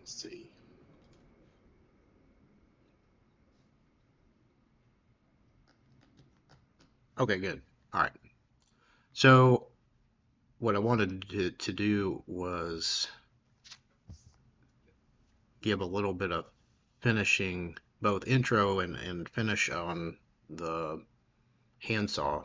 Let's see. Okay, good. All right. So what I wanted to do was give a little bit of finishing, both intro and finish on the handsaw,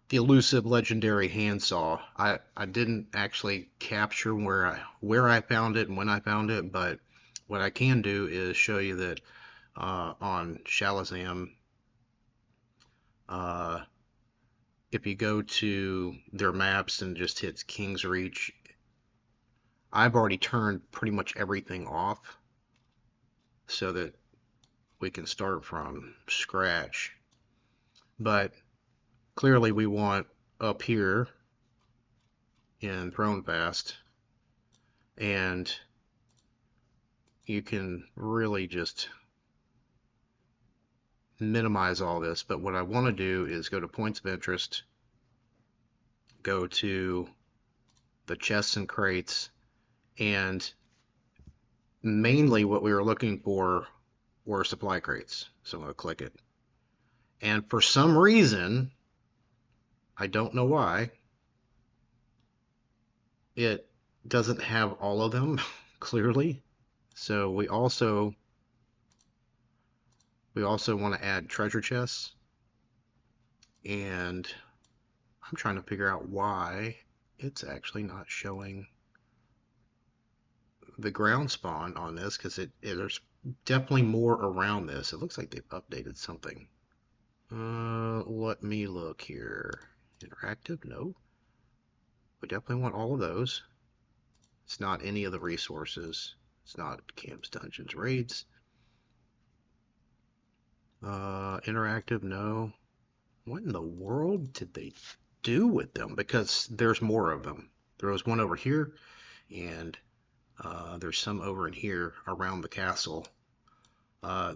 the elusive legendary handsaw. I didn't actually capture where I found it and when I found it, but what I can do is show you that on Shazam, uh, if you go to their maps and just hits King's Reach, I've already turned pretty much everything off so that we can start from scratch. But clearly we want up here in Throne Fast, and you can really just minimize all this. But what I want to do is go to points of interest, go to the chests and crates, and mainly what we were looking for were supply crates. So I'm going to click it. And for some reason, I don't know why, it doesn't have all of them clearly. So we also want to add treasure chests, and I'm trying to figure out why it's actually not showing the ground spawn on this, because there's definitely more around this. It looks like they've updated something. Let me look here. Interactive? No. We definitely want all of those. It's not any of the resources. It's not camps, dungeons, raids. Interactive? No. What in the world did they do with them? Because there's more of them. There was one over here, and there's some over in here around the castle.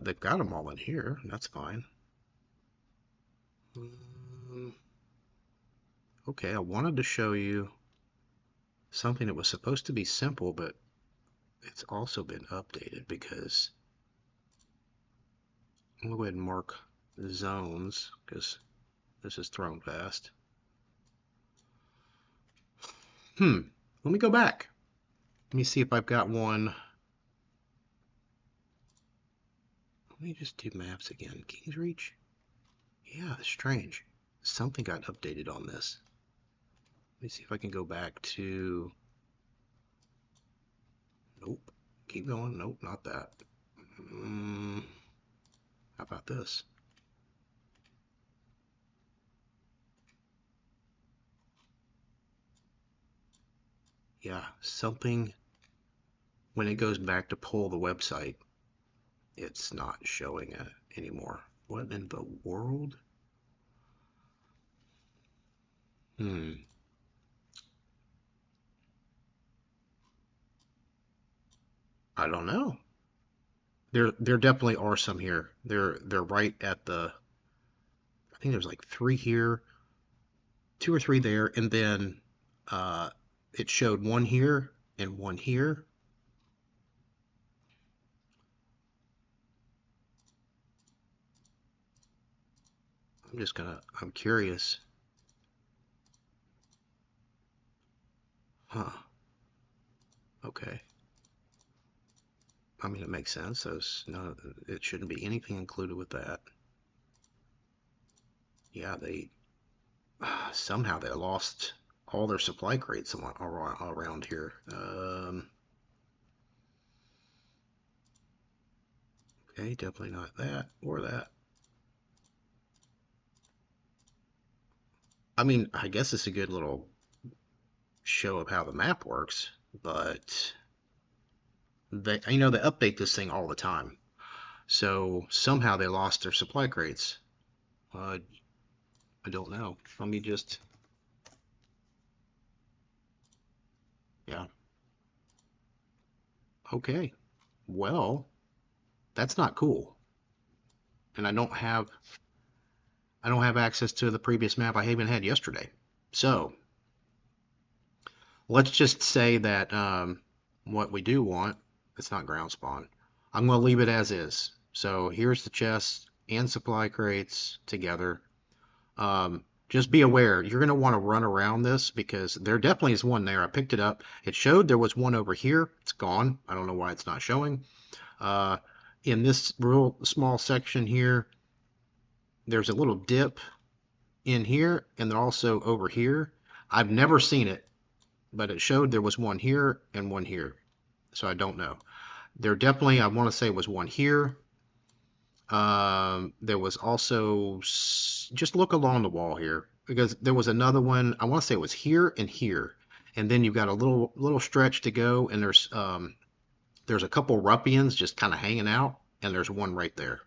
They've got them all in here. That's fine. Okay, I wanted to show you something that was supposed to be simple, but it's also been updated, because I'm going to go ahead and mark zones, because this is Throne Fast. Let me go back. Let me see if I've got one. Let me just do maps again. King's Reach? Yeah, strange. Something got updated on this. Let me see if I can go back to... Nope. Keep going. Nope, not that. How about this? Yeah, something... When it goes back to pull the website, it's not showing it anymore. What in the world? I don't know. There definitely are some here. They're right at the... I think there's like 3 here, 2 or 3 there, and then it showed 1 here and 1 here. I'm curious. Huh. Okay. I mean, it makes sense. It shouldn't be anything included with that. Yeah, somehow they lost all their supply crates around here. Okay, definitely not that or that. I mean, I guess it's a good little show of how the map works, but they update this thing all the time. So somehow they lost their supply crates. I don't know. Let me just... Yeah. Okay. Well, that's not cool. And I don't have access to the previous map I even had yesterday. So let's just say that what we do want It's not ground spawn. I'm going to leave it as is. So here's the chest and supply crates together. Just be aware, you're going to want to run around this because there definitely is one there. I picked it up. It showed there was one over here. It's gone. I don't know why it's not showing. In this real small section here, there's a little dip in here and then also over here. I've never seen it, but it showed there was one here and one here. So I don't know. There definitely, I want to say, was one here. There was also, just look along the wall here, because there was another one, I want to say it was here and here. And then you've got a little stretch to go, and there's a couple ruffians just kind of hanging out, and there's one right there.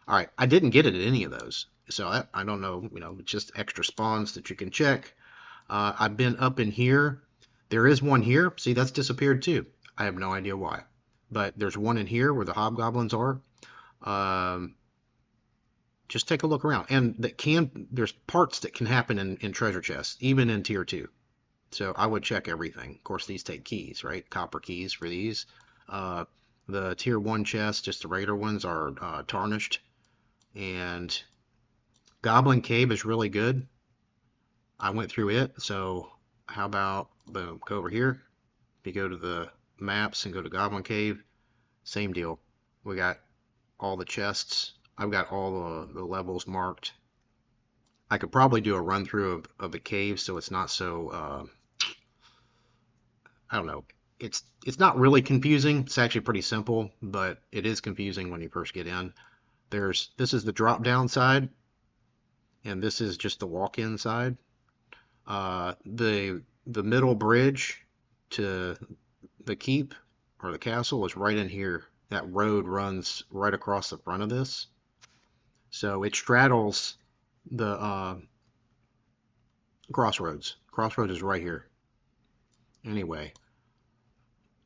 All right, I didn't get it at any of those. So I don't know, just extra spawns that you can check. I've been up in here. There is one here. See, that's disappeared too. I have no idea why. But there's one in here where the hobgoblins are. Just take a look around. And there's parts that can happen in treasure chests, even in tier 2. So I would check everything. Of course, these take keys, right? Copper keys for these. The tier 1 chests, just the regular ones, are tarnished. And Goblin Cave is really good. I went through it, so how about, boom, go over here. If you go to the maps and go to Goblin Cave, same deal. We got all the chests. I've got all the levels marked. I could probably do a run through of the cave so it's not so, I don't know. It's not really confusing. It's actually pretty simple, but it is confusing when you first get in. This is the drop down side, and this is just the walk-in side. The middle bridge to the keep or the castle is right in here. That road runs right across the front of this. So it straddles the crossroads. Crossroads is right here. Anyway,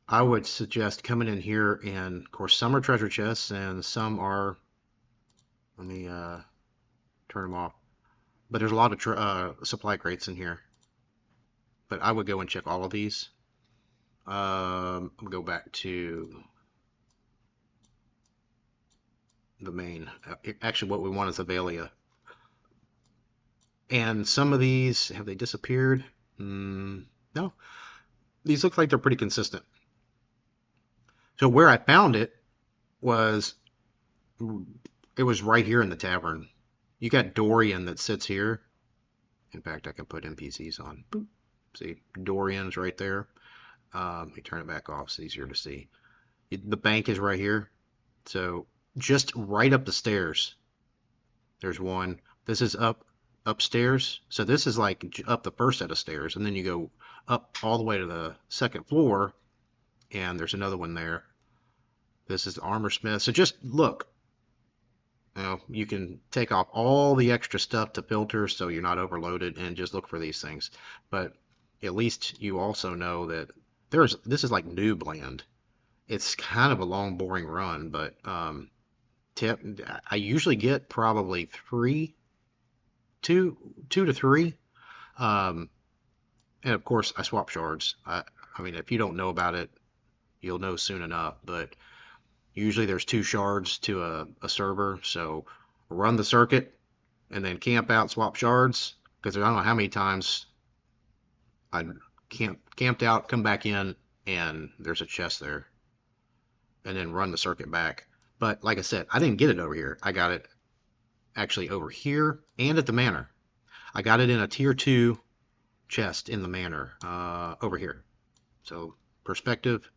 I would suggest coming in here, and of course some are treasure chests and some are, let me turn them off. But there's a lot of supply crates in here. But I would go and check all of these. I'll go back to the main. Actually, what we want is Avelia. And some of these, have they disappeared? No. These look like they're pretty consistent. So where I found it was right here in the tavern. You got Dorian that sits here. In fact, I can put NPCs on. Boop. See, Dorian's right there. Let me turn it back off so it's easier to see. The bank is right here. So just right up the stairs, there's one. This is upstairs. So this is like up the first set of stairs, and then you go up all the way to the second floor, and there's another one there. This is the armor smith. So just look. You can take off all the extra stuff to filter so you're not overloaded, and just look for these things. But at least you also know that this is like noob land. It's kind of a long, boring run, but I usually get probably 2 to 3. And of course, I swap shards. I mean, if you don't know about it, you'll know soon enough. But usually there's 2 shards to a server, so run the circuit and then camp out, swap shards, because I don't know how many times I camped out, come back in, and there's a chest there, and then run the circuit back. But like I said, I didn't get it over here. I got it actually over here and at the manor. I got it in a tier 2 chest in the manor over here. So perspective,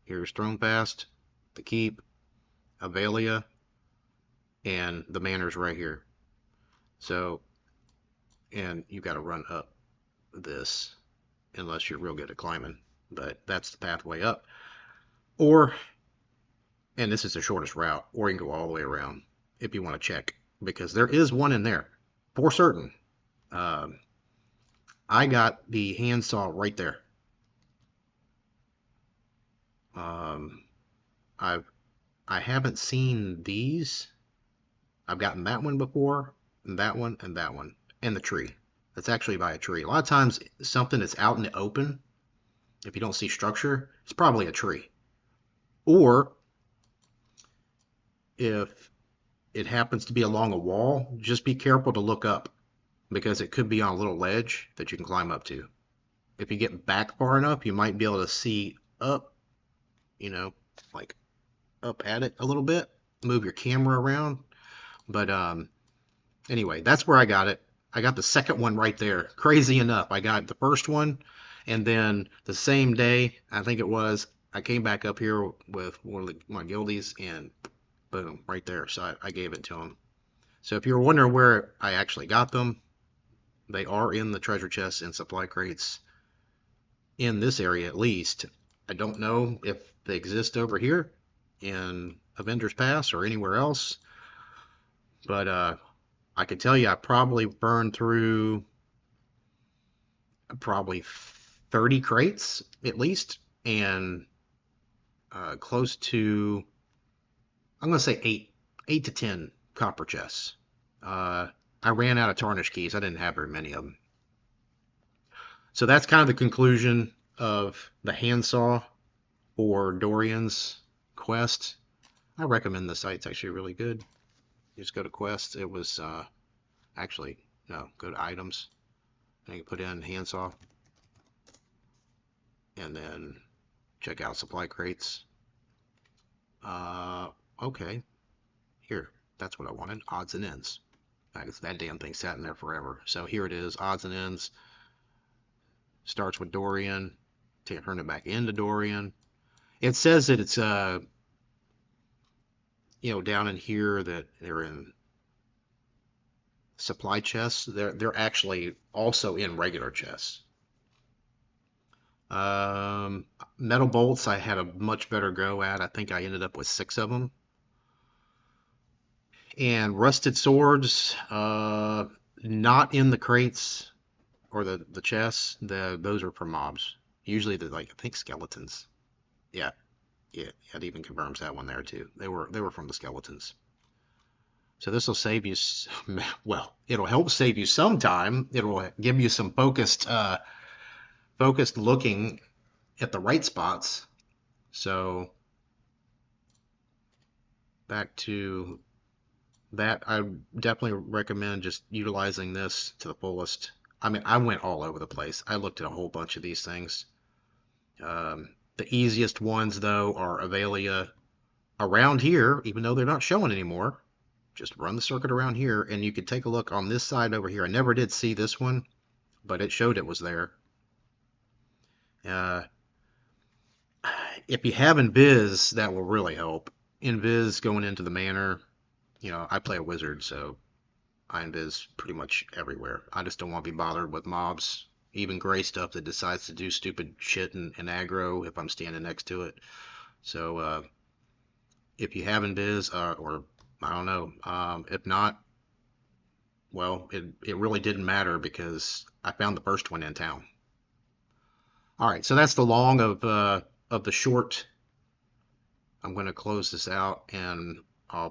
here's Thronefast, the keep, Avelia, and the manor's right here. So, and you got to run up this unless you're real good at climbing, but that's the pathway up. Or, and this is the shortest route, or you can go all the way around if you want to check, because there is one in there for certain. I got the handsaw right there. I haven't seen these. I've gotten that one before, and that one, and that one, and the tree. That's actually by a tree. A lot of times, something that's out in the open, if you don't see structure, it's probably a tree. Or if it happens to be along a wall, just be careful to look up because it could be on a little ledge that you can climb up to. If you get back far enough, you might be able to see up, you know, like up at it a little bit, move your camera around. But anyway, that's where I got it. I got the second one right there. Crazy enough, I got the first one, and then the same day, I think it was, I came back up here with one of my guildies, and boom, right there. So I gave it to him. So if you're wondering where I actually got them, they are in the treasure chests and supply crates in this area at least. I don't know if they exist over here in Avengers Pass or anywhere else, but I can tell you I probably burned through probably 30 crates at least, and close to, I'm going to say 8 to 10 copper chests. I ran out of tarnished keys. I didn't have very many of them. So that's kind of the conclusion of the handsaw or Dorian's quest. I recommend the site. It's actually really good. You just go to quests. It was actually, no, go to items and you put in handsaw and then check out supply crates. Okay, here, that's what I wanted, odds and ends. That damn thing sat in there forever. So here it is, odds and ends. Starts with Dorian, turn it back into Dorian. It says that it's down in here that they're in supply chests. They're actually also in regular chests. Metal bolts I had a much better go at. I think I ended up with 6 of them. And rusted swords, not in the crates or the chests. Those are for mobs. Usually they're like, I think, skeletons. Yeah, yeah, it even confirms that one there too. They were from the skeletons. So this will save you, well, it'll help save you some time. It'll give you some focused looking at the right spots. So back to that, I definitely recommend just utilizing this to the fullest. I mean, I went all over the place. I looked at a whole bunch of these things. The easiest ones, though, are Avelia around here, even though they're not showing anymore. Just run the circuit around here, and you could take a look on this side over here. I never did see this one, but it showed it was there. If you have Invis, that will really help. Invis going into the manor, I play a wizard, so I invis pretty much everywhere. I just don't want to be bothered with mobs, even gray stuff that decides to do stupid shit and aggro if I'm standing next to it. So if you have Invis, or I don't know, if not, well, it really didn't matter because I found the first one in town. All right, so that's the long of the short. I'm going to close this out, and I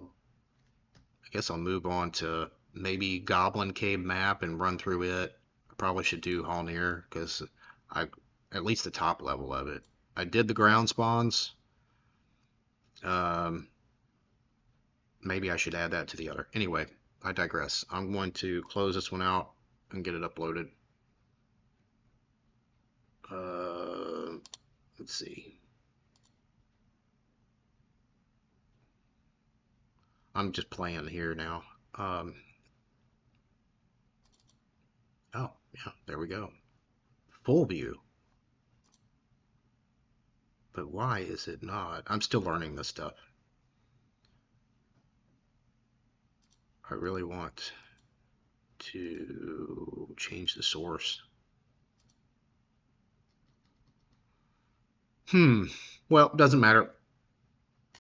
guess I'll move on to maybe Goblin Cave map and run through it. I probably should do Hallnir because at least the top level of it. I did the ground spawns. Maybe I should add that to the other. Anyway, I digress. I'm going to close this one out and get it uploaded. Let's see. I'm just playing here now. Oh, yeah, there we go. Full view. But why is it not? I'm still learning this stuff. I really want to change the source. Well, doesn't matter.